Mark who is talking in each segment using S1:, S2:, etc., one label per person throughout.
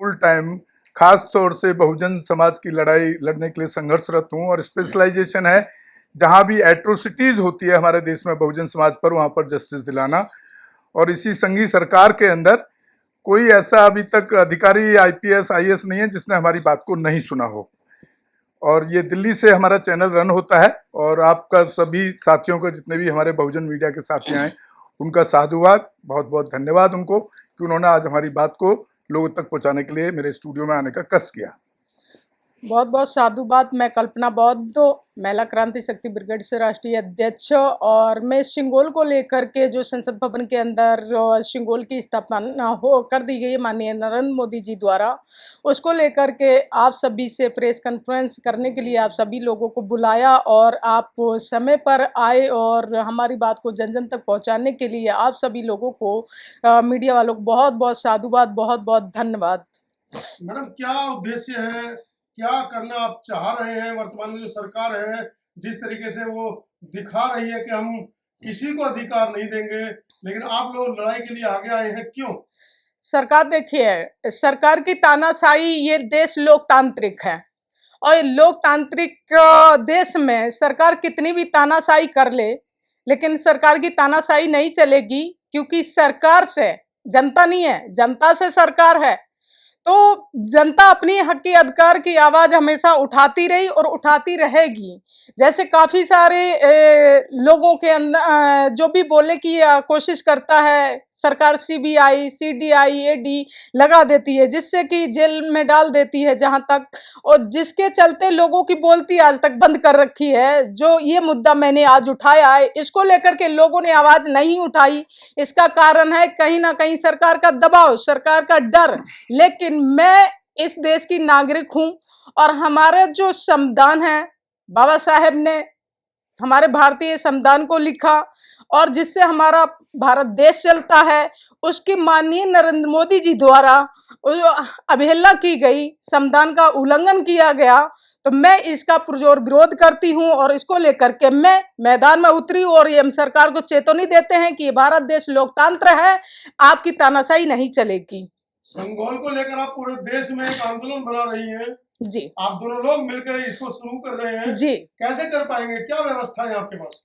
S1: Full time खास तौर से बहुजन समाज की लड़ाई लड़ने के लिए संघर्षरत हूँ और स्पेशलाइजेशन है जहाँ भी एट्रोसिटीज होती है हमारे देश में बहुजन समाज पर, वहाँ पर जस्टिस दिलाना। और इसी संघीय सरकार के अंदर कोई ऐसा अभी तक अधिकारी आईपीएस आईएएस नहीं है जिसने हमारी बात को नहीं सुना हो। और ये दिल्ली से हमारा चैनल रन होता है और आपका सभी साथियों को, जितने भी हमारे बहुजन मीडिया के साथी हैं, उनका साधुवाद, बहुत बहुत धन्यवाद उनको कि उन्होंने आज हमारी बात को लोगों तक पहुंचाने के लिए मेरे स्टूडियो में आने का कष्ट किया।
S2: बहुत बहुत साधुवाद। मैं कल्पना बौद्ध, महिला क्रांति शक्ति ब्रिगेड से राष्ट्रीय अध्यक्ष, और मैं सिंगोल को लेकर के जो संसद भवन के अंदर सिंगोल की स्थापना हो कर दी गई माननीय नरेंद्र मोदी जी द्वारा, उसको लेकर के आप सभी से प्रेस कॉन्फ्रेंस करने के लिए आप सभी लोगों को बुलाया और आप समय पर आए और हमारी बात को जन जन तक पहुंचाने के लिए आप सभी लोगों को, मीडिया वालों को बहुत बहुत साधुवाद, बहुत बहुत धन्यवाद।
S3: मैडम, क्या उद्देश्य है, क्या करना आप चाह रहे हैं? वर्तमान में जो सरकार है जिस तरीके से वो दिखा रही है कि हम किसी को अधिकार नहीं देंगे, लेकिन आप लोग लड़ाई के लिए आगे आए हैं, क्यों?
S2: सरकार देखिए, सरकार की तानाशाही, ये देश लोकतांत्रिक है और लोकतांत्रिक देश में सरकार कितनी भी तानाशाही कर ले, लेकिन सरकार की तानाशाही नहीं चलेगी, क्योंकि सरकार से जनता नहीं है, जनता से सरकार है। तो जनता अपनी हक की अधिकार की आवाज हमेशा उठाती रही और उठाती रहेगी। जैसे काफी सारे लोगों के अंदर जो भी बोले की कोशिश करता है, सरकार सीबीआई सीडीआई एडी लगा देती है, जिससे कि जेल में डाल देती है जहां तक, और जिसके चलते लोगों की बोलती आज तक बंद कर रखी है। जो ये मुद्दा मैंने आज उठाया है, इसको लेकर के लोगों ने आवाज नहीं उठाई। इसका कारण है कहीं ना कहीं सरकार का दबाव, सरकार का डर। लेकिन मैं इस देश की नागरिक हूं और हमारे जो संविधान है, बाबा साहेब ने हमारे भारतीय संविधान को लिखा और जिससे हमारा भारत देश चलता है, उसकी माननीय नरेंद्र मोदी जी द्वारा अवहेलना की गई, संविधान का उल्लंघन किया गया, तो मैं इसका पुरजोर विरोध करती हूं और इसको लेकर के मैं मैदान में उतरी और ये हम सरकार को चेतावनी देते हैं कि भारत देश लोकतंत्र है, आपकी तानाशाही नहीं चलेगी।
S3: संगोल को लेकर आप पूरे देश में एक आंदोलन बना रही हैं
S2: जी,
S3: आप दोनों लोग मिलकर इसको शुरू कर रहे हैं
S2: जी,
S3: कैसे कर पाएंगे? क्या व्यवस्था है आपके पास?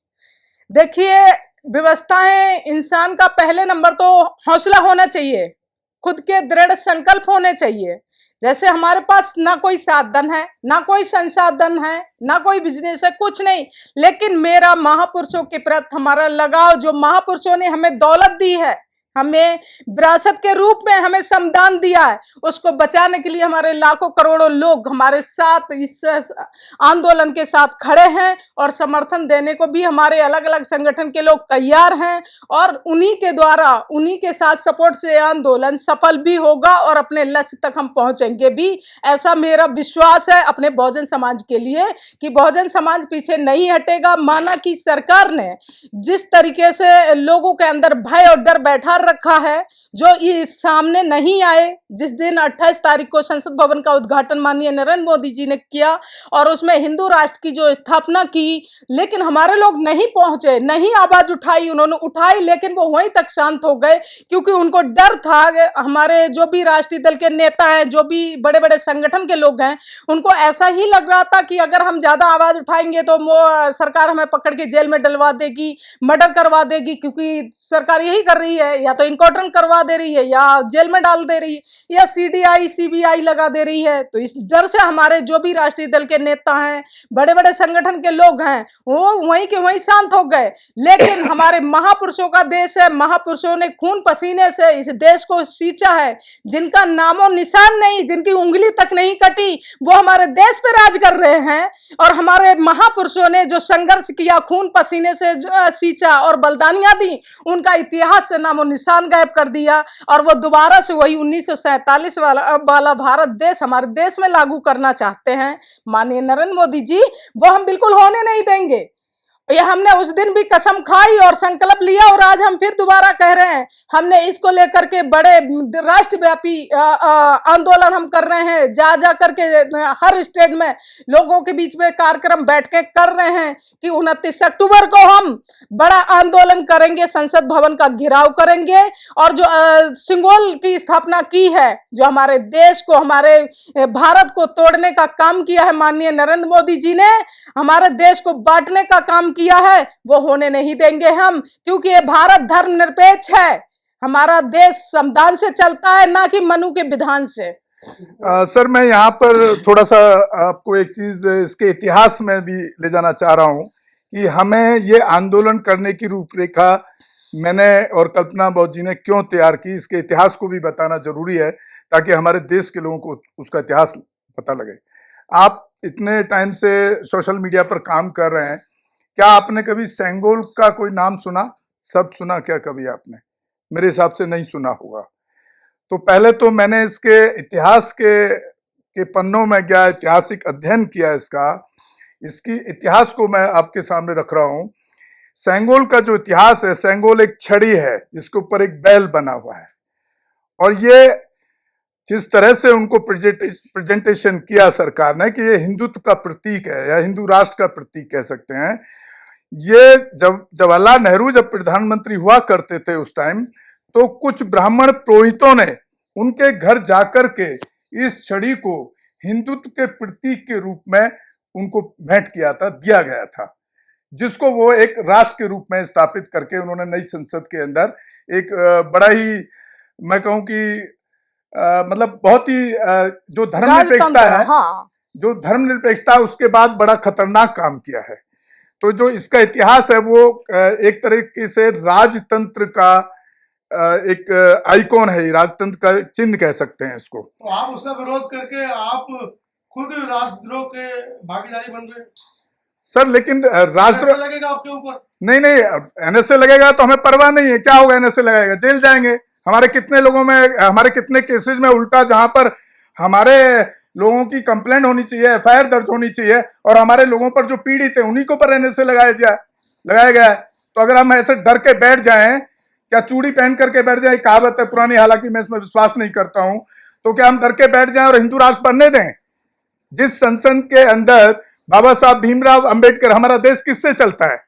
S2: देखिए, व्यवस्था है, इंसान का पहले नंबर तो हौसला होना चाहिए, खुद के दृढ़ संकल्प होने चाहिए। जैसे हमारे पास ना कोई साधन है, ना कोई संसाधन है, ना कोई बिजनेस है, कुछ नहीं, लेकिन मेरा महापुरुषों के प्रति हमारा लगाव, जो महापुरुषों ने हमें दौलत दी है, हमें विरासत के रूप में हमें संविधान दिया है, उसको बचाने के लिए हमारे लाखों करोड़ों लोग हमारे साथ इस आंदोलन के साथ खड़े हैं और समर्थन देने को भी हमारे अलग अलग संगठन के लोग तैयार हैं। और उन्हीं के द्वारा, उन्हीं के साथ सपोर्ट से आंदोलन सफल भी होगा और अपने लक्ष्य तक हम पहुंचेंगे भी, ऐसा मेरा विश्वास है अपने बहुजन समाज के लिए कि बहुजन समाज पीछे नहीं हटेगा। माना कि सरकार ने जिस तरीके से लोगों के अंदर भय और डर बैठा रखा है, जो ये सामने नहीं आए, जिस दिन 28 तारीख को संसद भवन का उद्घाटन माननीय नरेंद्र मोदी जी ने किया और उसमें हिंदू राष्ट्र की जो स्थापना की, लेकिन हमारे लोग नहीं पहुंचे, नहीं आवाज उठाई, उन्होंने उठाई लेकिन वो वहीं तक शांत हो गए, क्योंकि उनको डर था। हमारे जो भी राष्ट्रीय दल के नेता हैं, जो भी बड़े बड़े संगठन के लोग हैं, उनको ऐसा ही लग रहा था कि अगर हम ज्यादा आवाज उठाएंगे तो वो सरकार हमें पकड़ के जेल में डलवा देगी, मर्डर करवा देगी, क्योंकि सरकार यही कर रही है, या तो इनकाउंटर करवा दे रही है, या जेल में डाल दे रही है, या सीडीआई सीबीआई लगा दे रही है। तो इस डर से हमारे जो भी राष्ट्रीय दल के नेता हैं, बड़े बड़े संगठन के लोग हैं, वो वहीं के वहीं शांत हो गए। लेकिन हमारे महापुरुषों का देश है, महापुरुषों ने खून पसीने से इस देश को सींचा है, जिनका नामो निशान नहीं, जिनकी उंगली तक नहीं कटी, वो हमारे देश पे राज कर रहे हैं। और हमारे महापुरुषों ने जो संघर्ष किया, खून पसीने से सींचा और बलिदानियां दी, उनका इतिहास से नामो निशान गायब कर दिया और वो दोबारा से वही 1947 वाला भारत देश हमारे देश में लागू करना चाहते हैं माननीय नरेंद्र मोदी जी। वो हम बिल्कुल होने नहीं देंगे। ये हमने उस दिन भी कसम खाई और संकल्प लिया और आज हम फिर दोबारा कह रहे हैं, हमने इसको लेकर के बड़े राष्ट्रव्यापी आंदोलन हम कर रहे हैं, जा करके हर स्टेट में लोगों के बीच में कार्यक्रम बैठ के कर रहे हैं कि 29 अक्टूबर को हम बड़ा आंदोलन करेंगे, संसद भवन का घेराव करेंगे और जो सिंगोल की स्थापना की है, जो हमारे देश को, हमारे भारत को तोड़ने का काम किया है माननीय नरेंद्र मोदी जी ने, हमारे देश को बांटने का काम किया है, वो होने नहीं देंगे हम, क्योंकि ये भारत धर्मनिरपेक्ष है। हमारा देश संविधान से चलता है, ना कि मनु के विधान से।
S1: सर मैं यहाँ पर थोड़ा सा आपको एक चीज इसके इतिहास में भी ले जाना चाह रहा हूँ कि हमें ये आंदोलन करने की रूपरेखा मैंने और कल्पना बौद्ध जी ने क्यों तैयार की, इसके इतिहास को भी बताना जरूरी है ताकि हमारे देश के लोगों को उसका इतिहास पता लगे। आप इतने टाइम से सोशल मीडिया पर काम कर रहे हैं, क्या आपने कभी सेंगोल का कोई नाम सुना? सब सुना क्या कभी आपने? मेरे हिसाब से नहीं सुना होगा। तो पहले तो मैंने इसके इतिहास के पन्नों में गया, ऐतिहासिक अध्ययन किया इसकी इतिहास को मैं आपके सामने रख रहा हूँ। सेंगोल का जो इतिहास है, सेंगोल एक छड़ी है जिसके ऊपर एक बैल बना हुआ है और ये जिस तरह से उनको प्रेजेंटेशन किया सरकार ने कि ये हिंदुत्व का प्रतीक है या हिंदू राष्ट्र का प्रतीक कह सकते हैं। ये जब जवाहरलाल नेहरू जब प्रधानमंत्री हुआ करते थे उस टाइम, तो कुछ ब्राह्मण पुरोहितों ने उनके घर जाकर के इस छड़ी को हिंदुत्व के प्रतीक के रूप में उनको भेंट किया था, दिया गया था, जिसको वो एक राष्ट्र के रूप में स्थापित करके उन्होंने नई संसद के अंदर एक बड़ा ही, मैं कहूँ कि मतलब बहुत ही जो धर्मनिरपेक्षता है,
S2: हाँ।
S1: जो धर्मनिरपेक्षता उसके बाद बड़ा खतरनाक काम किया है। तो जो इसका इतिहास है वो एक तरीके से राजतंत्र का एक आइकॉन है, राजतंत्र का चिन्ह कह सकते हैं इसको।
S3: तो आप उसका विरोध करके आप खुद राष्ट्रद्रोह के भागीदारी बन रहे हैं
S1: सर। लेकिन राष्ट्र
S3: लगेगा आपके ऊपर?
S1: नहीं, एनएसए लगेगा तो हमें परवाह नहीं है, क्या होगा? एनएसए लगाएगा, जेल जाएंगे। हमारे कितने लोगों में, हमारे कितने केसेस में उल्टा जहां पर हमारे लोगों की कंप्लेंट होनी चाहिए, एफआईआर दर्ज होनी चाहिए और हमारे लोगों पर जो पीड़ित है उन्हीं को पर एनएसए लगाया गया है। तो अगर हम ऐसे डर के बैठ जाएं, क्या चूड़ी पहन करके बैठ जाए, कहावत है पुरानी, हालांकि मैं इसमें विश्वास नहीं करता हूं, तो क्या हम डर के बैठ जाएं और हिंदू राष्ट्र बनने दें? जिस संसद के अंदर बाबा साहब भीमराव अंबेडकर, हमारा देश किससे चलता है?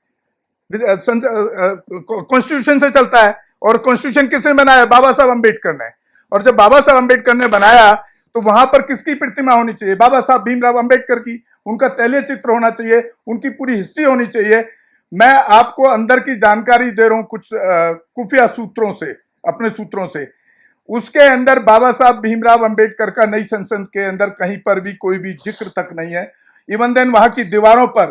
S1: कॉन्स्टिट्यूशन से चलता है और कॉन्स्टिट्यूशन किसने बनाया? बाबा साहब अंबेडकर ने। और जब बाबा साहब अंबेडकर ने बनाया तो वहां पर किसकी प्रतिमा होनी चाहिए? बाबा साहब भीमराव अंबेडकर की। उनका तैलीय चित्र होना चाहिए, उनकी पूरी हिस्ट्री होनी चाहिए। मैं आपको अंदर की जानकारी दे रहा हूं कुछ खुफिया सूत्रों से, अपने सूत्रों से। उसके अंदर बाबा साहब भीमराव अंबेडकर का नई संसद के अंदर कहीं पर भी कोई भी जिक्र तक नहीं है। इवन देन वहां की दीवारों पर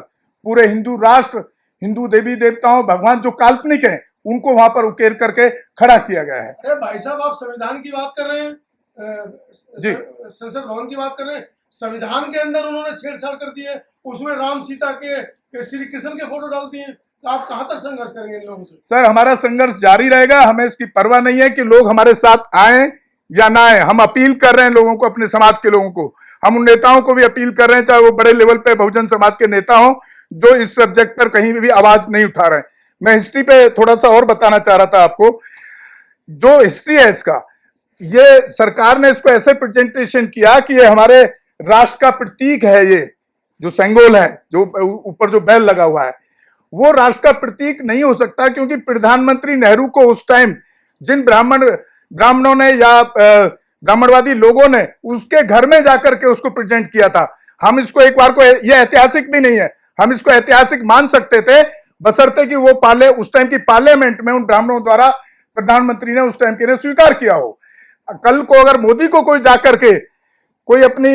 S1: पूरे हिंदू राष्ट्र, हिंदू देवी देवताओं, भगवान जो काल्पनिक है, उनको वहां पर उकेर करके खड़ा किया गया है।
S3: अरे भाई साहब, आप संविधान की बात कर रहे हैं,
S1: जी,
S3: संसद भवन की बात कर रहे हैं। संविधान के अंदर उन्होंने छेड़छाड़ कर दी है, उसमें राम सीता के श्री कृष्ण के फोटो डाल दिए। तो आप कहां तक संघर्ष करेंगे इन लोगों से?
S1: सर हमारा संघर्ष जारी रहेगा, हमें इसकी परवाह नहीं है कि लोग हमारे साथ आए या ना आए। हम अपील कर रहे हैं लोगों को, अपने समाज के लोगों को, हम उन नेताओं को भी अपील कर रहे हैं, चाहे वो बड़े लेवल पे बहुजन समाज के नेता हो, जो इस सब्जेक्ट पर कहीं भी आवाज नहीं उठा रहे हैं। मैं हिस्ट्री पे थोड़ा सा और बताना चाह रहा था आपको। जो हिस्ट्री है इसका, ये सरकार ने इसको ऐसे प्रेजेंटेशन किया कि ये हमारे राष्ट्र का प्रतीक है। ये जो सेंगोल है, जो ऊपर जो बैल लगा हुआ है, वो राष्ट्र का प्रतीक नहीं हो सकता, क्योंकि प्रधानमंत्री नेहरू को उस टाइम जिन ब्राह्मणों ने या ब्राह्मणवादी लोगों ने उसके घर में जाकर के उसको प्रेजेंट किया था। हम इसको एक बार को, ये ऐतिहासिक भी नहीं है, हम इसको ऐतिहासिक मान सकते थे, बशर्ते कि वो उस टाइम की पार्लियामेंट में उन ब्राह्मणों द्वारा प्रधानमंत्री ने उस टाइम के लिए स्वीकार किया हो। कल को अगर मोदी को कोई जाकर के कोई अपनी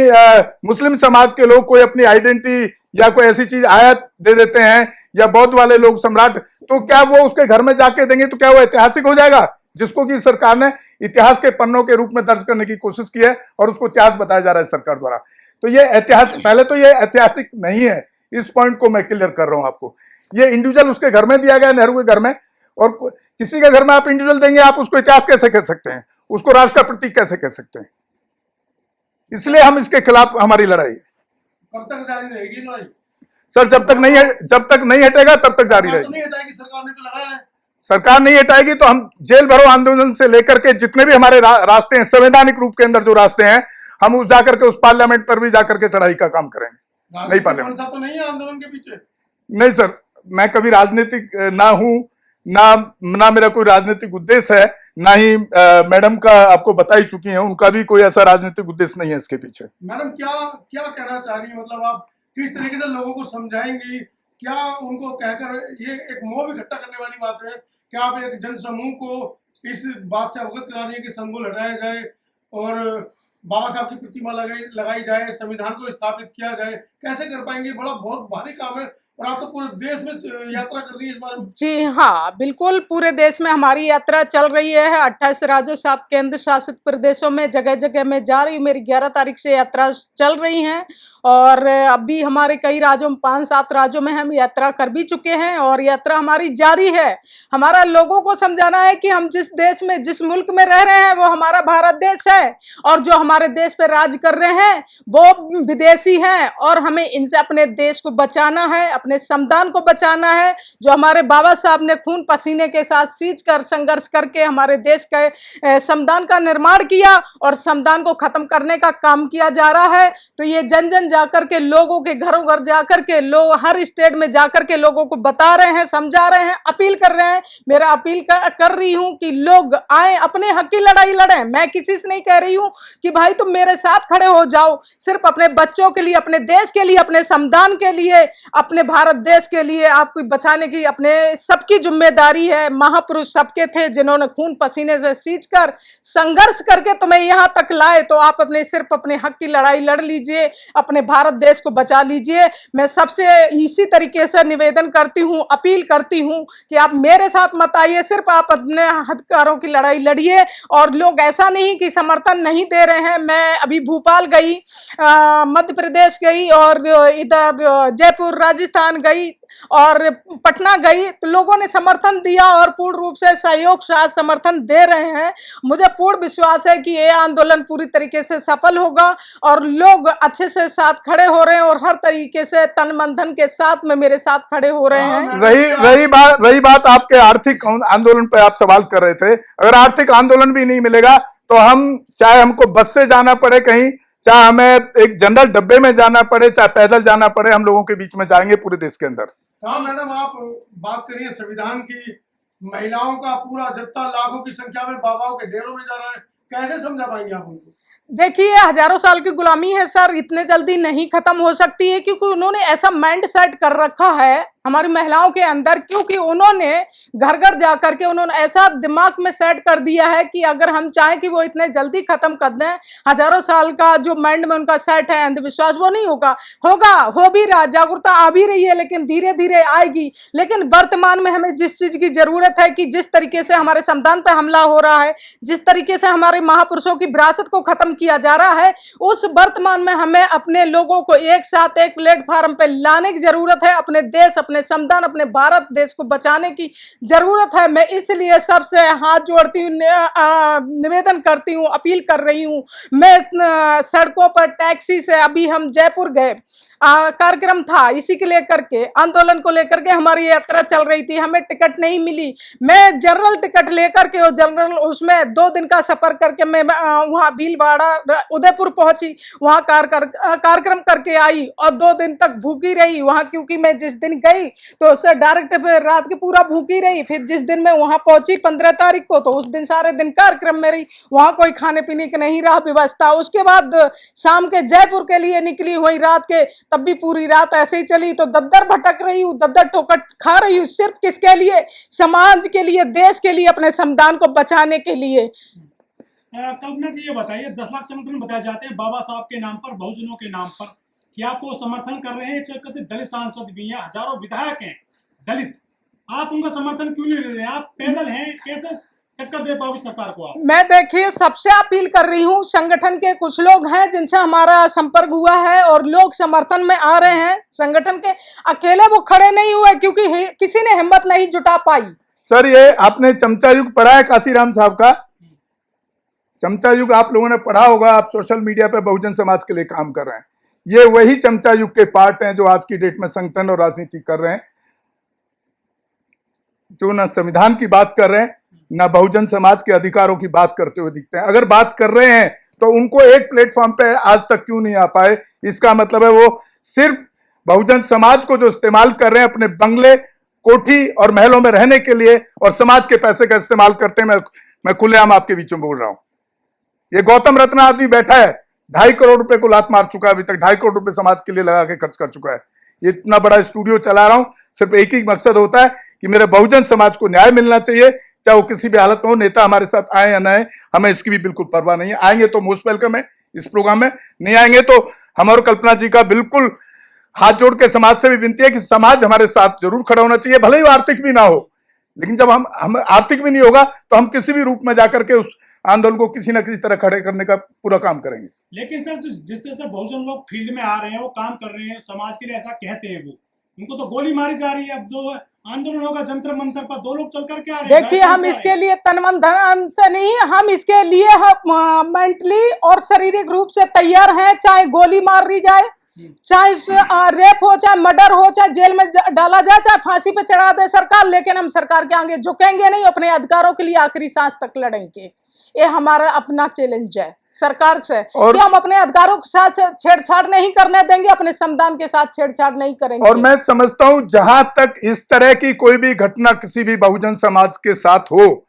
S1: मुस्लिम समाज के लोग कोई अपनी आइडेंटिटी या कोई ऐसी चीज आयात दे देते हैं, या बौद्ध वाले लोग सम्राट, तो क्या वो उसके घर में जाके देंगे तो क्या वो ऐतिहासिक हो जाएगा? जिसको कि सरकार ने इतिहास के पन्नों के रूप में दर्ज करने की कोशिश की है और उसको इतिहास बताया जा रहा है सरकार द्वारा। तो ये ऐतिहासिक, पहले तो ये ऐतिहासिक नहीं है, इस पॉइंट को मैं क्लियर कर रहा हूं आपको। ये इंडिविजुअल उसके घर में दिया गया, नेहरू के घर में, और किसी के घर में आप इंडिविजुअल देंगे, आप उसको इतिहास कैसे कह सकते हैं? उसको राष्ट्र का प्रतीक कैसे कह सकते हैं? इसलिए हम इसके खिलाफ हमारी लड़ाई है।
S3: कब तक जारी रहेगी लड़ाई?
S1: सर जब तक नहीं हटेगा तब तक जारी
S3: सरकार तो
S1: रहेगी।
S3: नहीं हटाएगी, सरकार ने तो लगाया है।
S1: सरकार नहीं हटाएगी तो हम जेल भरो आंदोलन से लेकर के जितने भी हमारे रास्ते हैं, संवैधानिक रूप के अंदर जो रास्ते हैं, हम उस जाकर के उस पार्लियामेंट पर भी जाकर के चढ़ाई का काम करेंगे। नहीं
S3: राजनीतिक
S1: पार्लियामेंट
S3: मंशा तो नहीं है आंदोलन के पीछे।
S1: नहीं सर, मैं कभी राजनीतिक ना हूं, ना मेरा कोई राजनीतिक उद्देश्य है, ना ही मैडम का आपको बता ही चुकी हैं, उनका भी कोई ऐसा राजनीतिक उद्देश्य नहीं है इसके पीछे।
S3: मैडम क्या क्या कहना चाह रही है, मतलब आप किस तरीके से लोगों को समझाएंगी, क्या उनको कहकर, ये एक मोह इकट्ठा करने वाली बात है, क्या आप एक जन समूह को इस बात से अवगत करा रही है कि संघ हटाया जाए और बाबा साहब की प्रतिमा लगाई जाए, संविधान को स्थापित किया जाए, कैसे कर पाएंगे? बहुत भारी काम है और आप तो पूरे देश में यात्रा कर रही है इस बारे में।
S2: जी हाँ, बिल्कुल पूरे देश में हमारी यात्रा चल रही है। 28 राज्यों 7 केंद्र शासित प्रदेशों में जगह जगह में जा रही हूँ। मेरी 11 तारीख से यात्रा चल रही है और अभी हमारे कई राज्यों में 5-7 राज्यों में हम यात्रा कर भी चुके हैं और यात्रा हमारी जारी है। हमारा लोगों को समझाना है कि हम जिस देश में, जिस मुल्क में रह रहे हैं वो हमारा भारत देश है और जो हमारे देश पे राज कर रहे हैं वो विदेशी हैं और हमें इनसे अपने देश को बचाना है, अपने संविधान को बचाना है, जो हमारे बाबा साहब ने खून पसीने के साथ सींच कर संघर्ष करके हमारे देश के संविधान का निर्माण किया और संविधान को खत्म करने का काम किया जा रहा है। तो ये जन जन जाकर के लोगों के घरों घर जाकर के लोग हर स्टेट में जाकर के लोगों को बता रहे हैं, समझा रहे हैं, अपील कर रहे हैं। मेरा अपील कर रही हूं कि लोग आए, अपने हक की लड़ाई लड़ें। मैं किसी से नहीं कह रही हूं कि भाई तुम मेरे साथ खड़े हो जाओ, सिर्फ अपने बच्चों के लिए, अपने देश के लिए, अपने संविधान के लिए, अपने भारत देश के लिए आपको बचाने की अपने सबकी जिम्मेदारी है। महापुरुष सबके थे जिन्होंने खून पसीने से सींचकर संघर्ष करके तुम्हें यहां तक लाए, तो आप अपने सिर्फ अपने हक की लड़ाई लड़ लीजिए, अपने भारत देश को बचा लीजिए। मैं सबसे इसी तरीके से निवेदन करती हूं, अपील करती हूं कि आप मेरे साथ मत आइए, सिर्फ आप अपने हकदारों की लड़ाई लड़िए। और लोग ऐसा नहीं कि समर्थन नहीं दे रहे हैं। मैं अभी भोपाल गई, मध्य प्रदेश गई और इधर जयपुर राजस्थान गई और पटना गई, तो लोगों ने समर्थन दिया और पूर्ण रूप से सहयोग साथ समर्थन दे रहे हैं। मुझे पूर्ण विश्वास है कि ये आंदोलन पूरी तरीके से सफल होगा और लोग अच्छे से साथ खड़े हो रहे हैं और हर तरीके से तन मन धन के साथ में मेरे साथ खड़े हो रहे हैं।
S1: रही बात आपके आर्थिक आंदोलन पे आप सवाल कर रहे थे। अगर आर्थिक आंदोलन भी नहीं मिलेगा तो हम, चाहे हमको बस से जाना पड़े कहीं, चाहे हमें एक जनरल डब्बे में जाना पड़े, चाहे पैदल जाना पड़े, हम लोगों के बीच में जाएंगे पूरे देश के अंदर।
S3: हाँ मैडम, आप बात करिए संविधान की। महिलाओं का पूरा जत्था लाखों की संख्या में बाबाओं के डेरों में जा रहा है, कैसे समझा पाएंगे आप उनको?
S2: देखिए, हजारों साल की गुलामी है सर, इतने जल्दी नहीं खत्म हो सकती है, क्योंकि उन्होंने ऐसा माइंड सेट कर रखा है हमारी महिलाओं के अंदर, क्योंकि उन्होंने घर घर जाकर के उन्होंने ऐसा दिमाग में सेट कर दिया है कि अगर हम चाहें कि वो इतने जल्दी खत्म कर दें, हजारों साल का जो माइंड में उनका सेट है अंधविश्वास, वो नहीं होगा। हो भी रहा, जागरूकता आ भी रही है, लेकिन धीरे धीरे आएगी। लेकिन वर्तमान में हमें जिस चीज की जरूरत है कि जिस तरीके से हमारे संविधान पर हमला हो रहा है, जिस तरीके से हमारे महापुरुषों की विरासत को खत्म किया जा रहा है, उस वर्तमान में हमें अपने लोगों को एक साथ एक प्लेटफार्म पे लाने की जरूरत है। अपने देश, अपने संविधान, अपने भारत देश को बचाने की जरूरत है। मैं इसलिए सबसे हाथ जोड़ती हूँ, निवेदन करती हूँ, अपील कर रही हूँ। मैं सड़कों पर टैक्सी से, अभी हम जयपुर गए, कार्यक्रम था इसी के लेकर के, आंदोलन को लेकर के हमारी यात्रा चल रही थी, हमें टिकट नहीं मिली। मैं जनरल टिकट लेकर के, और जनरल उसमें 2 दिन का सफर करके मैं वहाँ भीलवाड़ा उदयपुर पहुंची, वहाँ कार्यक्रम करके आई और 2 दिन तक भूखी रही वहाँ, क्योंकि मैं जिस दिन गई तो उससे डायरेक्ट रात की पूरा भूखी रही। फिर जिस दिन मैं वहाँ पहुंची 15 तारीख को, तो उस दिन सारे दिन कार्यक्रम में रही, वहाँ कोई खाने पीने की नहीं रहा व्यवस्था। उसके बाद शाम के जयपुर के लिए निकली हुई रात के, तब भी पूरी रात ऐसे ही चली। तो दद्दर भटक रही हूँ, दद्दर ठोकर खा रही हूँ, सिर्फ किसके लिए? समाज के लिए, देश के लिए, अपने संविधान को बचाने के लिए।
S4: कल्पना जी, ये बताइए, 10 लाख समर्थन बताए जाते हैं बाबा साहब के नाम पर, बहुजनों के नाम पर, क्या आपको समर्थन कर रहे हैं? कहते दलित सांसद भी हैं, हजारों विधायक हैं दलित, आप उनका समर्थन क्यों नहीं ले रहे हैं? आप पैदल हैं, कैसे टक्कर दे पाओगे सरकार को आप?
S2: मैं देखिए सबसे अपील कर रही हूँ, संगठन के कुछ लोग हैं जिनसे हमारा संपर्क हुआ है और लोग समर्थन में आ रहे हैं। संगठन के अकेले वो खड़े नहीं हुए, क्योंकि किसी ने हिम्मत नहीं जुटा पाई।
S1: सर, ये आपने चमचा युग पढ़ा है काशीराम साहब का? चमचा युग आप लोगों ने पढ़ा होगा, आप सोशल मीडिया पे बहुजन समाज के लिए काम कर रहे हैं। ये वही चमचा युग के पार्ट हैं जो आज की डेट में संगठन और राजनीति कर रहे हैं, जो न संविधान की बात कर रहे हैं न बहुजन समाज के अधिकारों की बात करते हुए दिखते हैं। अगर बात कर रहे हैं तो उनको एक प्लेटफॉर्म पे आज तक क्यों नहीं आ पाए? इसका मतलब है वो सिर्फ बहुजन समाज को जो इस्तेमाल कर रहे हैं अपने बंगले, कोठी और महलों में रहने के लिए, और समाज के पैसे का इस्तेमाल करते हैं। मैं खुलेआम आपके बीच में बोल रहा हूं। ये गौतम रत्न आदमी बैठा है, 2.5 करोड़ रुपए को लात मार चुका है, अभी तक 2.5 करोड़ रुपए समाज के लिए लगा के खर्च कर चुका है। ये इतना बड़ा स्टूडियो चला रहा हूं, सिर्फ एक ही मकसद होता है कि मेरे बहुजन समाज को न्याय मिलना चाहिए, चाहे वो किसी भी हालत में हो। नेता हमारे साथ आए या ना आए, हमें इसकी भी बिल्कुल परवाह नहीं है। आएंगे तो मोस्ट वेलकम है इस प्रोग्राम में, नहीं आएंगे तो हम और कल्पना जी का बिल्कुल हाथ जोड़ के समाज से भी विनती है कि समाज हमारे साथ जरूर खड़ा होना चाहिए, भले ही वो आर्थिक भी ना हो। लेकिन जब हम आर्थिक भी नहीं होगा तो हम किसी भी रूप में जाकर के उस आंदोलन को किसी ना किसी तरह खड़े करने का पूरा काम करेंगे।
S4: लेकिन सर जिस तरह से बहुजन लोग फील्ड में आ रहे हैं, वो काम कर रहे हैं समाज के लिए, ऐसा कहते हैं वो, उनको तो गोली मारी जा रही है। अब दो आंदोलन होगा जंतर मंतर पर, 2 लोग चल करके आ रहे हैं।
S2: देखिए, हम इसके लिए तन मन धन से नहीं, हम इसके लिए मेंटली और शारीरिक रूप से तैयार हैं। चाहे गोली मार दी जाए, चाहे रेप हो, चाहे मर्डर हो, चाहे जेल में डाला जाए, चाहे फांसी पे चढ़ा दे सरकार, लेकिन हम सरकार के आगे झुकेंगे नहीं। अपने अधिकारों के लिए आखिरी सांस तक लड़ेंगे। ये हमारा अपना चैलेंज है सरकार से, और हम अपने अधिकारों के साथ छेड़छाड़ नहीं करने देंगे, अपने संविधान के साथ छेड़छाड़ नहीं करेंगे।
S1: और मैं समझता हूं जहां तक इस तरह की कोई भी घटना किसी भी बहुजन समाज के साथ हो,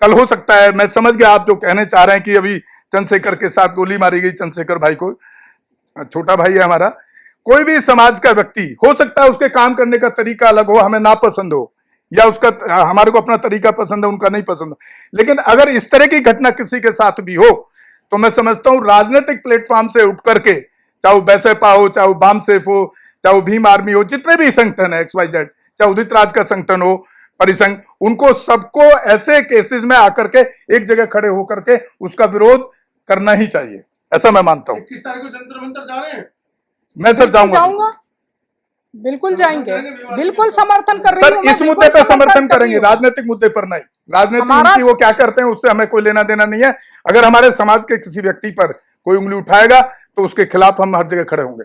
S1: कल हो सकता है, मैं समझ गया आप जो कहने चाह रहे हैं कि अभी चंद्रशेखर के साथ गोली मारी गई, चंद्रशेखर भाई को, छोटा भाई है हमारा, कोई भी समाज का व्यक्ति हो सकता है उसके काम करने का तरीका अलग हो, हमें नापसंद हो, या उसका हमारे को अपना तरीका पसंद है, उनका नहीं पसंद हो। लेकिन अगर इस तरह की घटना किसी के साथ भी हो तो मैं समझता हूं राजनीतिक प्लेटफॉर्म से उठ करके, चाहे वो बैसपा हो, चाहे वो बाम सेफ हो, चाहे वो भीम आर्मी हो, जितने भी संगठन है XYZ, चाहे उदित राज का संगठन हो, परिसंघ, उनको सबको ऐसे केसेस में आकर के एक जगह खड़े होकर के उसका विरोध करना ही चाहिए, ऐसा मैं मानता हूं।
S3: 21 तारीख को जंतर मंतर जा रहे हैं?
S1: मैं सर जाऊंगा,
S2: बिल्कुल जाएंगे, बिल्कुल समर्थन कर रही हूं।
S1: सर इस मुद्दे पर समर्थन करेंगे, राजनीतिक मुद्दे पर नहीं। राजनीति वो क्या करते हैं उससे हमें कोई लेना देना नहीं है। अगर हमारे समाज के किसी व्यक्ति पर कोई उंगली उठाएगा तो उसके खिलाफ हम हर जगह खड़े होंगे।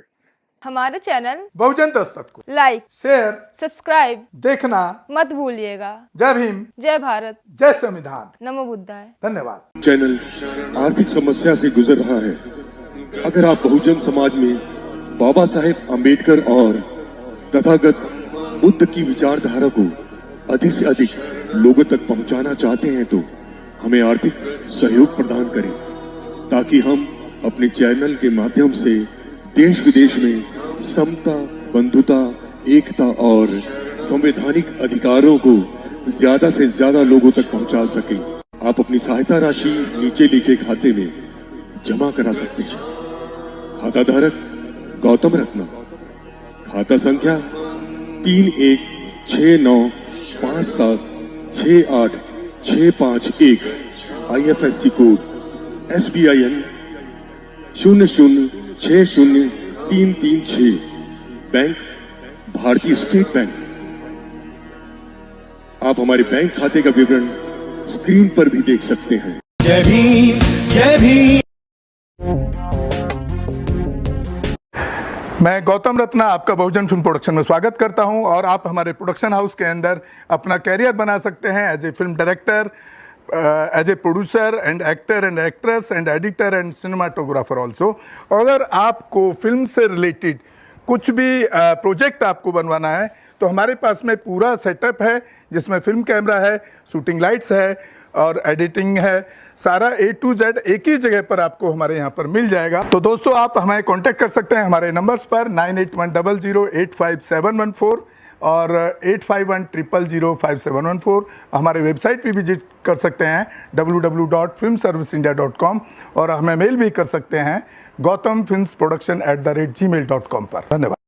S5: हमारे चैनल
S1: बहुजन दस्तक को
S5: लाइक,
S1: शेयर,
S5: सब्सक्राइब
S1: देखना
S5: मत भूलिएगा।
S1: जय भीम,
S5: जय भारत,
S1: जय संविधान,
S5: नमो बुद्धाय।
S1: धन्यवाद।
S6: चैनल आर्थिक समस्या से गुजर रहा है। अगर आप बहुजन समाज में बाबा साहेब अम्बेडकर और तथागत बुद्ध की विचारधारा को अधिक से अधिक लोगों तक पहुंचाना चाहते हैं तो हमें आर्थिक सहयोग प्रदान करें, ताकि हम अपने चैनल के माध्यम से देश विदेश में समता, बंधुता, एकता और संवैधानिक अधिकारों को ज्यादा से ज्यादा लोगों तक पहुंचा सकें। आप अपनी सहायता राशि नीचे लिखे खाते में जमा करा सकते हैं। खाता धारक गौतम रत्न, खाता संख्या 3169576865 IFSC कोड SBIN 0060336, बैंक भारतीय स्टेट बैंक। आप हमारे बैंक खाते का विवरण स्क्रीन पर भी देख सकते हैं।
S7: जय भीम, जय भीम।
S1: मैं गौतम रत्ना आपका बहुजन फिल्म प्रोडक्शन में स्वागत करता हूं, और आप हमारे प्रोडक्शन हाउस के अंदर अपना कैरियर बना सकते हैं as a film director, as a producer and actor and actress and editor and cinematographer also. अगर आपको फिल्म से रिलेटेड कुछ भी प्रोजेक्ट आपको बनवाना है तो हमारे पास में पूरा सेटअप है, जिसमें फिल्म कैमरा है, शूटिंग लाइट्स है और एडिटिंग है। सारा A to Z एक ही जगह पर आपको हमारे यहाँ पर मिल जाएगा। तो दोस्तों आप हमें कांटेक्ट कर सकते हैं हमारे नंबर्स पर 9810085714 और 8510005714। हमारे वेबसाइट पे विजिट कर सकते हैं www.filmserviceindia.com, और हमें मेल भी कर सकते हैं gautamfilmsproduction@gmail.com पर। धन्यवाद।